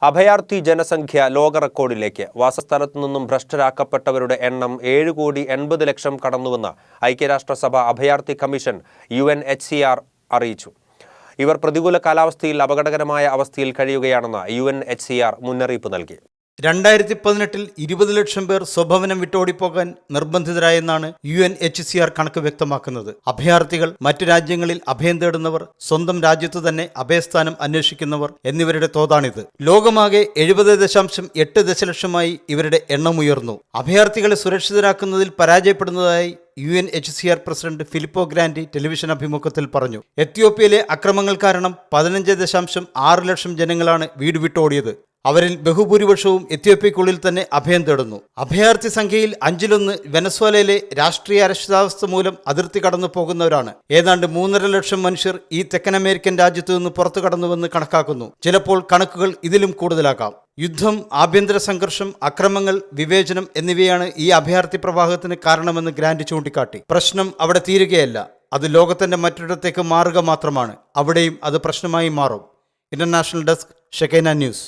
അഭയാർത്ഥി ജനസംഖ്യ ലോക റെക്കോർഡിലേക്ക്. വാസസ്ഥലത്തു നിന്നും ഭ്രഷ്ടരാക്കപ്പെട്ടവരുടെ എണ്ണം 7,80,00,000 കടന്നുവെന്ന് ഐക്യരാഷ്ട്രസഭ അഭയാർത്ഥി കമ്മീഷൻ UNHCR അറിയിച്ചു. ഇവർ പ്രതികൂല കാലാവസ്ഥയിൽ അപകടകരമായ അവസ്ഥയിൽ കഴിയുകയാണെന്ന് UNHCR മുന്നറിയിപ്പ് നൽകി. 2018 20 ലക്ഷം പേർ സ്വഭവനം വിട്ടോടിപ്പോകാൻ നിർബന്ധിതരായെന്നാണ് UNHCR കണക്ക് വ്യക്തമാക്കുന്നത്. അഭയാർത്ഥികൾ, മറ്റു രാജ്യങ്ങളിൽ അഭയം തേടുന്നവർ, സ്വന്തം രാജ്യത്തു തന്നെ അഭയസ്ഥാനം അന്വേഷിക്കുന്നവർ എന്നിവരുടെ തോതാണിത്. ലോകമാകെ 70.8 ദശലക്ഷമായി ഇവരുടെ എണ്ണമുയർന്നു. അഭയാർത്ഥികളെ സുരക്ഷിതരാക്കുന്നതിൽ പരാജയപ്പെടുന്നതായി UNHCR പ്രസിഡന്റ് ഫിലിപ്പോ ഗ്രാൻഡി ടെലിവിഷൻ അഭിമുഖത്തിൽ പറഞ്ഞു. എത്യോപ്യയിലെ അക്രമങ്ങൾ കാരണം 15.6 ലക്ഷം ജനങ്ങളാണ് വീട് വിട്ടോടിയത്. അവരിൽ ബഹുഭൂരിപക്ഷവും എത്യോപ്യയ്ക്കുള്ളിൽ തന്നെ അഭയം തേടുന്നു. അഭയാർത്ഥി സംഖ്യയിൽ 1/5 വെനസ്വേലയിലെ രാഷ്ട്രീയ അരക്ഷിതാവസ്ഥ മൂലം അതിർത്തി കടന്നു പോകുന്നവരാണ്. ഏതാണ്ട് 3.5 ലക്ഷം മനുഷ്യർ ഈ തെക്കൻ അമേരിക്കൻ രാജ്യത്തു നിന്ന് പുറത്തു കടന്നുവെന്ന് കണക്കാക്കുന്നു. ചിലപ്പോൾ കണക്കുകൾ ഇതിലും കൂടുതലാകാം. യുദ്ധം, ആഭ്യന്തര സംഘർഷം, അക്രമങ്ങൾ, വിവേചനം എന്നിവയാണ് ഈ അഭയാർത്ഥി പ്രവാഹത്തിന് കാരണമെന്ന് ഗ്രാൻഡ് ചൂണ്ടിക്കാട്ടി. പ്രശ്നം അവിടെ തീരുകയല്ല, അത് ലോകത്തിന്റെ മറ്റൊരിടത്തേക്ക് മാറുക മാത്രമാണ്. അവിടെയും അത് പ്രശ്നമായി മാറും. International desk, Shekinah news.